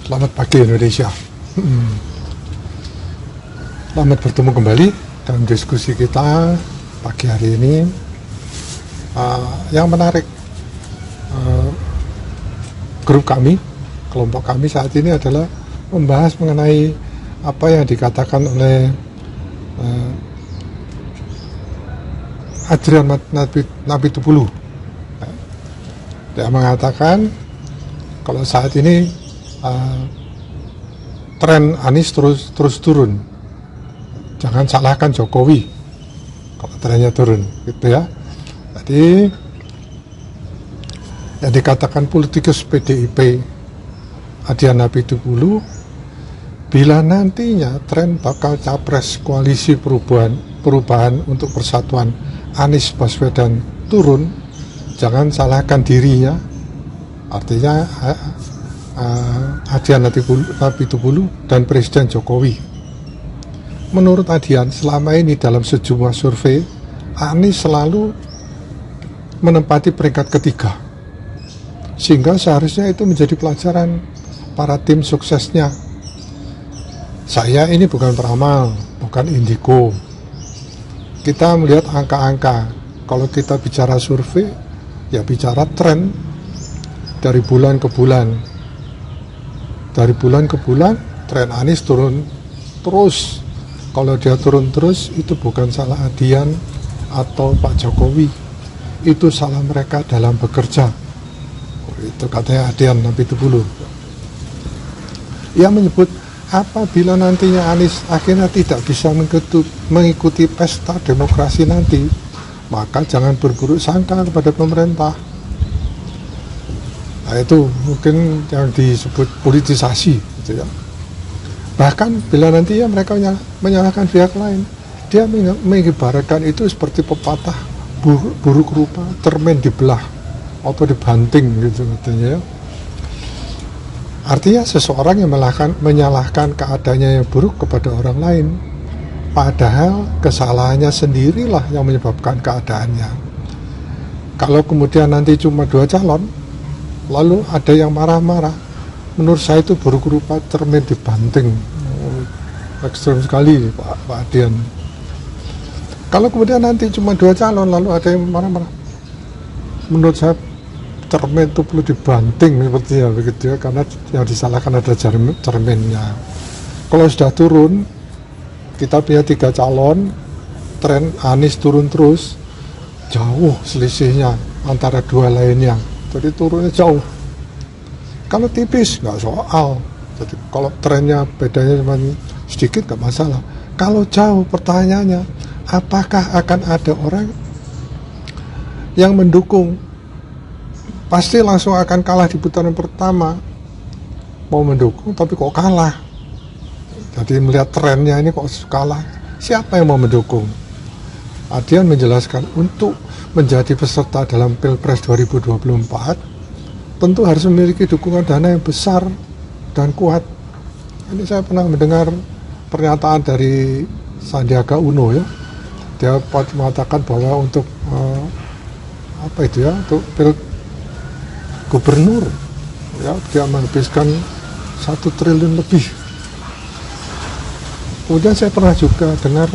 Selamat pagi Indonesia. Selamat bertemu kembali dalam diskusi kita pagi hari ini. Yang menarik, grup kami, kelompok kami saat ini adalah membahas mengenai apa yang dikatakan oleh Adrian Napitupulu. Dia mengatakan kalau saat ini tren Anies terus turun. Jangan salahkan Jokowi kalau trennya turun, gitu ya. Jadi yang dikatakan politikus PDIP Adrian Napitupulu, bila nantinya tren bakal capres koalisi perubahan untuk persatuan Anies Baswedan turun, jangan salahkan dirinya. Artinya Adrian Napitupulu dan Presiden Jokowi. Menurut Adrian, selama ini dalam sejumlah survei, Anies selalu menempati peringkat ketiga, sehingga seharusnya itu menjadi pelajaran para tim suksesnya. Saya ini bukan peramal, bukan indigo. Kita melihat angka-angka. Kalau kita bicara survei, ya bicara tren dari bulan ke bulan. Dari bulan ke bulan, tren Anies turun terus. Kalau dia turun terus, itu bukan salah Adrian atau Pak Jokowi. Itu salah mereka dalam bekerja. Itu katanya Adrian Napitupulu. Ia menyebut, apabila nantinya Anies akhirnya tidak bisa mengikuti pesta demokrasi nanti, maka jangan berburuk sangka kepada pemerintah. Nah, itu mungkin yang disebut politisasi, gitu ya. Bahkan bila nantinya mereka menyalahkan pihak lain, dia mengibaratkan itu seperti pepatah buruk rupa cermin dibelah atau dibanting, gitu katanya ya. Artinya seseorang yang menyalahkan keadaannya yang buruk kepada orang lain, padahal kesalahannya sendirilah yang menyebabkan keadaannya. Kalau kemudian nanti cuma 2 calon, lalu ada yang marah-marah, menurut saya itu buruk rupa cermin dibanting. Ekstrem sekali Pak Adrian. Kalau kemudian nanti cuma 2 calon, lalu ada yang marah-marah, menurut saya cermin itu perlu dibanting sepertinya, begitu ya, karena yang disalahkan ada cerminnya. Kalau sudah turun, kita punya 3 calon, tren Anies turun terus, jauh selisihnya antara 2 lainnya, jadi turunnya jauh. Kalau tipis nggak soal, jadi kalau trennya bedanya cuma sedikit nggak masalah. Kalau jauh, pertanyaannya, apakah akan ada orang yang mendukung? Pasti langsung akan kalah di putaran pertama. Mau mendukung tapi kok kalah. Jadi melihat trennya ini kok kalah, siapa yang mau mendukung? Adrian menjelaskan, untuk menjadi peserta dalam Pilpres 2024 tentu harus memiliki dukungan dana yang besar dan kuat. Ini saya pernah mendengar pernyataan dari Sandiaga Uno ya. Dia mengatakan bahwa untuk untuk gubernur ya, dia menghabiskan 1 triliun lebih. Kemudian saya pernah juga dengar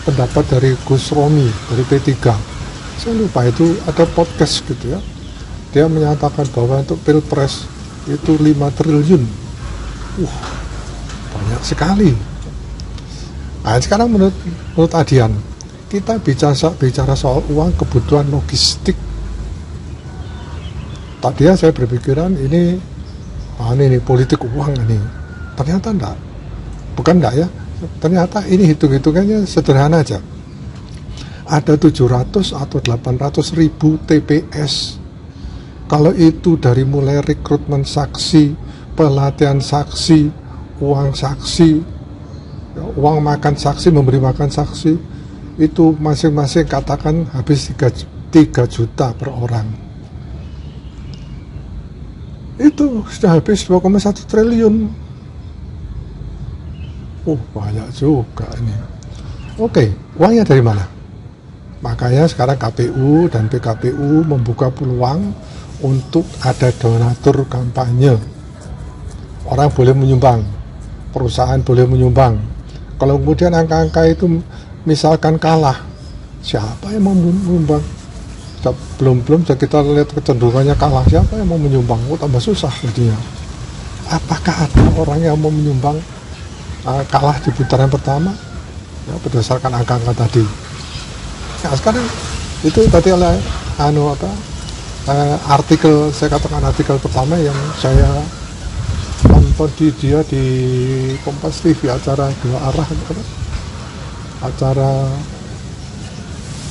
pendapat dari Gus Romi dari P3. Saya lupa, itu ada podcast gitu ya. Dia menyatakan bahwa untuk Pilpres itu 5 triliun. Banyak sekali. Nah, sekarang menurut Adrian, kita bicara soal uang kebutuhan logistik. Tadinya saya berpikiran ini politik uang ini. Ternyata enggak. Bukan enggak ya. Ternyata ini hitung-hitungannya sederhana aja. Ada 700 atau 800 ribu TPS. Kalau itu dari mulai rekrutmen saksi, pelatihan saksi, uang saksi, uang makan saksi, memberi makan saksi, itu masing-masing katakan habis 3 juta per orang. Itu sudah habis 2,1 triliun. Banyak juga ini. Oke, uangnya dari mana? Makanya sekarang KPU dan PKPU membuka peluang untuk ada donatur kampanye. orang boleh menyumbang, perusahaan boleh menyumbang. Kalau kemudian angka-angka itu misalkan kalah, siapa yang mau menyumbang? Belum kita lihat kecenderungannya kalah, siapa yang mau menyumbang? Tambah susah jadinya. Apakah ada orang yang mau menyumbang kalah di putaran pertama? Ya, berdasarkan angka-angka tadi. Nah, sekarang itu tadi oleh artikel, saya katakan artikel pertama yang saya tonton di Kompas TV, acara dua arah, acara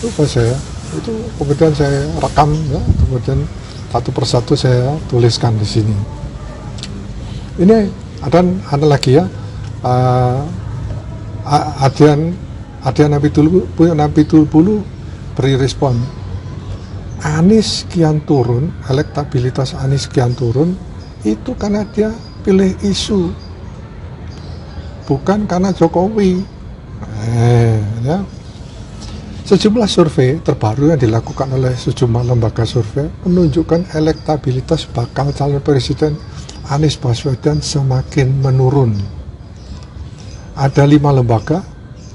lupa saya, itu kemudian saya rekam ya, kemudian satu persatu saya tuliskan di sini. Ini ada lagi ya, Adian Napitupulu beri respon, Anies kian turun, elektabilitas Anies kian turun, itu karena dia pilih isu, bukan karena Jokowi. Ya. Sejumlah survei terbaru yang dilakukan oleh sejumlah lembaga survei menunjukkan elektabilitas bakal calon presiden Anies Baswedan semakin menurun. Ada 5 lembaga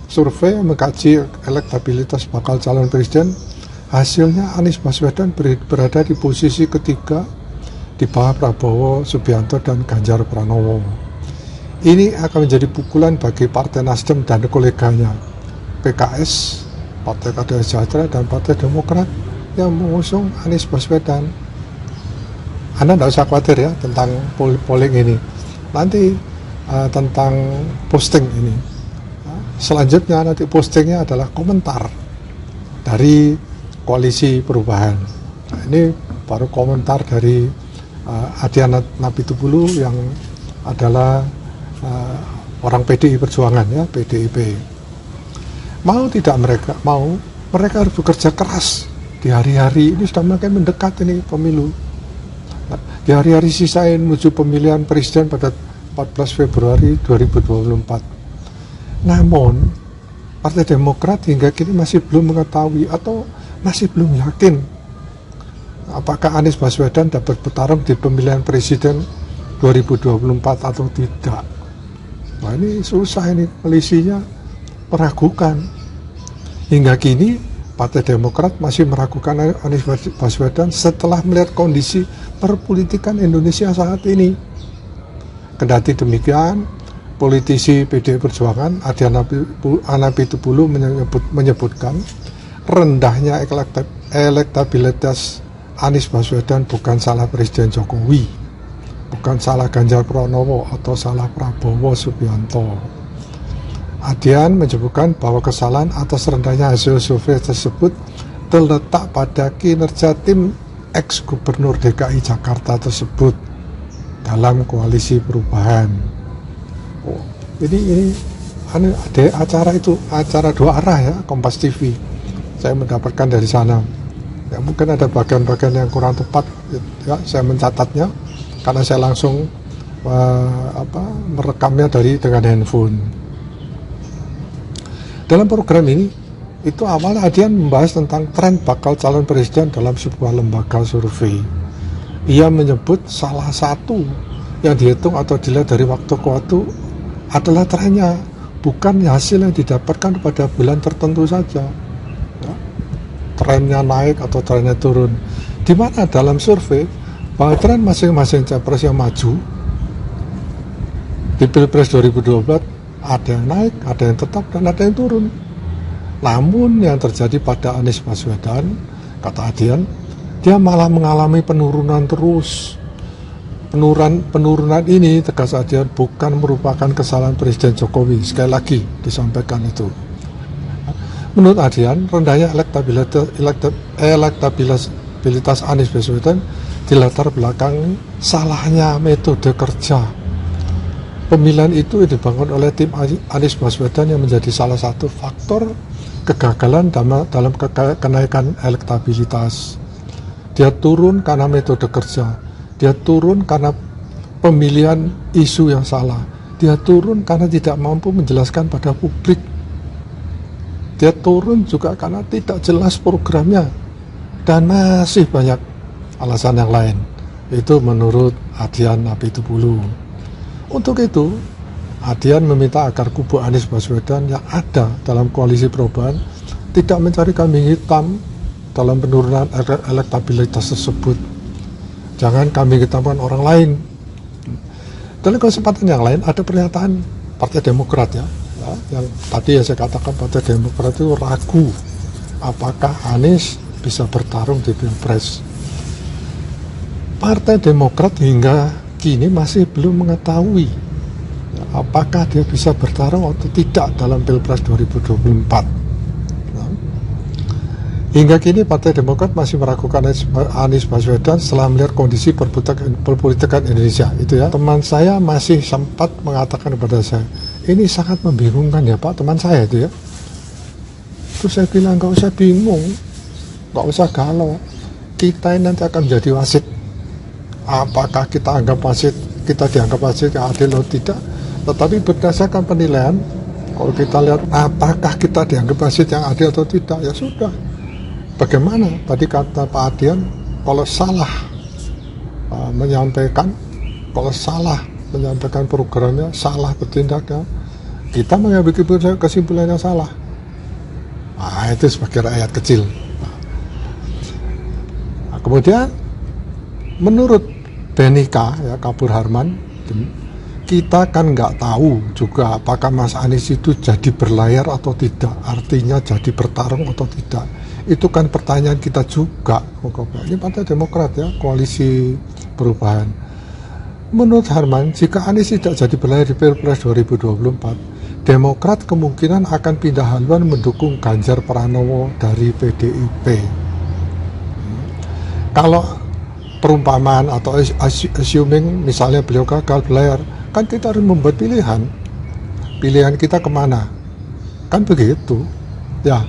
survei yang mengkaji elektabilitas bakal calon presiden. Hasilnya Anies Baswedan berada di posisi ketiga di bawah Prabowo Subianto dan Ganjar Pranowo. Ini akan menjadi pukulan bagi Partai Nasdem dan koleganya, PKS, Partai Keadilan Sejahtera, dan Partai Demokrat yang mengusung Anies Baswedan. Anda tidak usah khawatir ya tentang polling ini. Nanti tentang posting ini. Selanjutnya nanti postingnya adalah komentar dari Koalisi Perubahan. Nah, ini baru komentar dari Adian Napitupulu yang adalah orang PDI Perjuangan ya, PDIP. Mau tidak mereka harus bekerja keras di hari-hari ini, sudah makin mendekat ini pemilu. Nah, di hari-hari sisain menuju pemilihan presiden pada 14 Februari 2024. Namun Partai Demokrat hingga kini masih belum mengetahui atau masih belum yakin apakah Anies Baswedan dapat bertarung di pemilihan presiden 2024 atau tidak. Nah, ini susah, ini koalisinya meragukan. Hingga kini Partai Demokrat masih meragukan Anies Baswedan setelah melihat kondisi perpolitikan Indonesia saat ini. Kendati demikian, politisi PDI Perjuangan Adian Napitupulu menyebutkan rendahnya elektabilitas Anies Baswedan bukan salah Presiden Jokowi, bukan salah Ganjar Pranowo atau salah Prabowo Subianto. Adian menyebutkan bahwa kesalahan atas rendahnya hasil survei tersebut terletak pada kinerja tim ex-gubernur DKI Jakarta tersebut dalam Koalisi Perubahan. Ini ada acara dua arah ya, Kompas TV. Saya mendapatkan dari sana. Ya, mungkin ada bagian-bagian yang kurang tepat ya, saya mencatatnya karena saya langsung merekamnya dengan handphone. Dalam program ini itu awalnya Adian membahas tentang tren bakal calon presiden dalam sebuah lembaga survei. Ia menyebut salah satu yang dihitung atau dilihat dari waktu ke waktu adalah trennya, bukan hasil yang didapatkan pada bulan tertentu saja. Ya, trennya naik atau trennya turun. Di mana dalam survei bahwa tren masing-masing capres yang maju di Pilpres 2024 ada yang naik, ada yang tetap, dan ada yang turun. Namun yang terjadi pada Anies Baswedan, kata Adian, dia malah mengalami penurunan terus. Penurunan ini, tegas Adian, bukan merupakan kesalahan Presiden Jokowi. Sekali lagi disampaikan itu. Menurut Adian, rendahnya elektabilitas Anies Baswedan dilatar belakang salahnya metode kerja. Pemilihan itu dibangun oleh tim Anies Baswedan yang menjadi salah satu faktor kegagalan dalam kenaikan elektabilitas. Dia turun karena metode kerja. Dia turun karena pemilihan isu yang salah. Dia turun karena tidak mampu menjelaskan pada publik. Dia turun juga karena tidak jelas programnya. Dan masih banyak alasan yang lain. Itu menurut Adian Napitupulu. Untuk itu, Adian meminta agar kubu Anies Baswedan yang ada dalam koalisi perubahan tidak mencari kambing hitam dalam penurunan elektabilitas tersebut. Jangan kambing hitamkan orang lain. Dalam kesempatan yang lain ada pernyataan Partai Demokrat yang tadi saya katakan Partai Demokrat itu ragu apakah Anies bisa bertarung di Pilpres. Partai Demokrat hingga kini masih belum mengetahui apakah dia bisa bertarung atau tidak dalam Pilpres 2024. Hingga kini Partai Demokrat masih meragukan Anies Baswedan setelah melihat kondisi perpolitikan Indonesia. Itu ya, teman saya masih sempat mengatakan kepada saya, ini sangat membingungkan ya Pak, teman saya itu ya. Terus saya bilang, gak usah bingung, gak usah galau, kita ini nanti akan menjadi wasit. Apakah kita dianggap wasit yang adil atau tidak, tetapi berdasarkan penilaian, kalau kita lihat apakah kita dianggap wasit yang adil atau tidak, ya sudah. Bagaimana tadi kata Pak Adian, kalau salah menyampaikan programnya, salah bertindaknya, kita mengambil kesimpulan yang salah. Nah, itu sebagai rakyat kecil. Nah, kemudian menurut Benika ya, Kapur Harman, kita kan nggak tahu juga apakah Mas Anies itu jadi berlayar atau tidak, artinya jadi bertarung atau tidak. Itu kan pertanyaan kita juga. Ini Partai Demokrat ya, koalisi perubahan. Menurut Harman, jika Anies tidak jadi berlayar di Pilpres 2024, Demokrat kemungkinan akan pindah haluan mendukung Ganjar Pranowo dari PDIP. Kalau perumpamaan atau assuming misalnya beliau gagal berlayar, kan kita harus membuat pilihan kita kemana, kan begitu ya.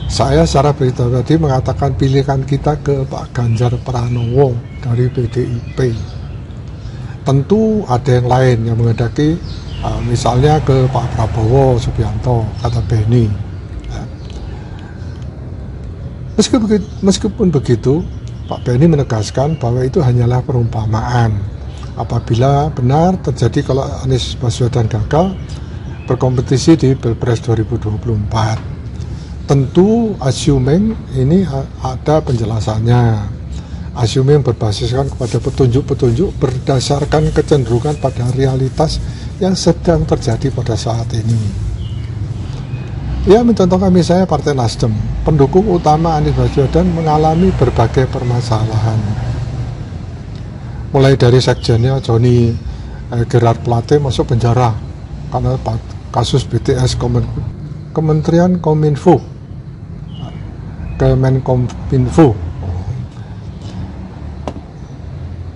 Saya secara pribadi mengatakan pilihan kita ke Pak Ganjar Pranowo dari PDIP. Tentu ada yang lain yang menghendaki misalnya ke Pak Prabowo Subianto, kata Beni. Meskipun begitu, Pak Beni menegaskan bahwa itu hanyalah perumpamaan. Apabila benar terjadi kalau Anies Baswedan gagal berkompetisi di Pilpres 2024. Tentu assuming ini ada penjelasannya. Assuming berbasiskan kepada petunjuk-petunjuk berdasarkan kecenderungan pada realitas yang sedang terjadi pada saat ini. Ya, mencontohkan misalnya Partai Nasdem, pendukung utama Anies Baswedan mengalami berbagai permasalahan. Mulai dari sekjennya Joni Gerard Plate masuk penjara karena kasus BTS Kementerian Kominfo, Kemenkominfo.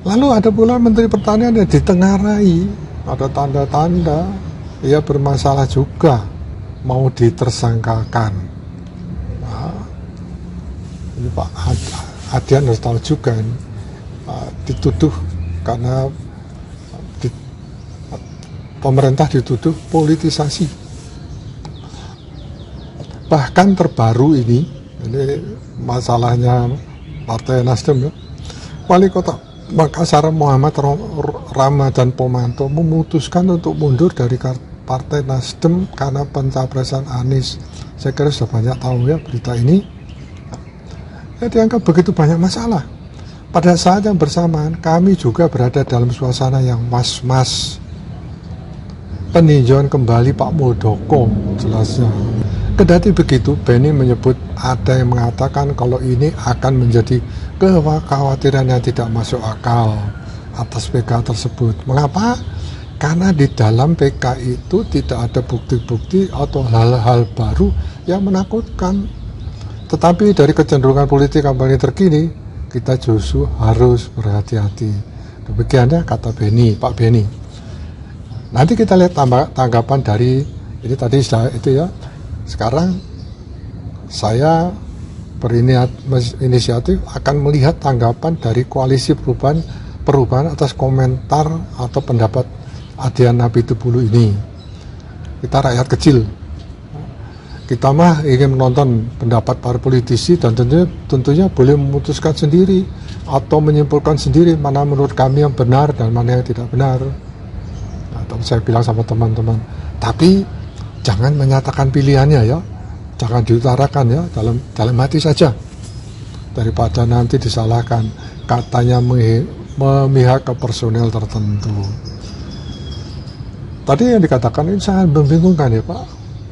Lalu ada pula Menteri Pertanian yang ditengarai, ada tanda-tanda ia bermasalah juga, mau ditersangkakan. Nah, ini Pak Adian harus tahu juga ini, dituduh karena pemerintah dituduh politisasi. Bahkan terbaru ini masalahnya Partai Nasdem ya. Wali Kota Makassar Muhammad Ramadan Pomanto memutuskan untuk mundur dari Partai Nasdem karena pencapresan Anies. Saya kira sudah banyak tahu ya berita ini. Ya, dianggap begitu banyak masalah. Pada saat yang bersamaan kami juga berada dalam suasana yang was-was. Peninjauan kembali Pak Muldoko jelasnya. Kendati begitu, Beni menyebut ada yang mengatakan kalau ini akan menjadi kekhawatiran yang tidak masuk akal atas PK tersebut. Mengapa? Karena di dalam PK itu tidak ada bukti-bukti atau hal-hal baru yang menakutkan. Tetapi dari kecenderungan politik kampanye terkini, kita justru harus berhati-hati. Demikiannya kata Beni, Pak Beni. Nanti kita lihat tanggapan dari, ini tadi sudah itu ya. Sekarang saya berinisiatif akan melihat tanggapan dari koalisi perubahan atas komentar atau pendapat Adian Apitupulu ini. Kita rakyat kecil, kita mah ingin menonton pendapat para politisi dan tentunya boleh memutuskan sendiri atau menyimpulkan sendiri mana menurut kami yang benar dan mana yang tidak benar. Atau saya bilang sama teman-teman, tapi jangan menyatakan pilihannya ya, jangan diutarakan ya, dalam hati saja, daripada nanti disalahkan katanya memihak ke personel tertentu. Tadi yang dikatakan ini sangat membingungkan ya Pak.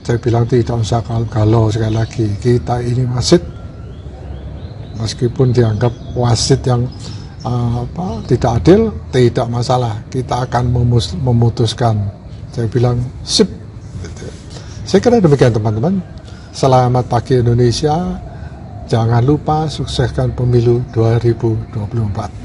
Saya bilang tidak usah galau, sekali lagi kita ini wasit, meskipun dianggap wasit yang tidak adil, tidak masalah, kita akan memutuskan. Saya bilang sip. Saya kira demikian teman-teman. Selamat pagi Indonesia. Jangan lupa sukseskan pemilu 2024.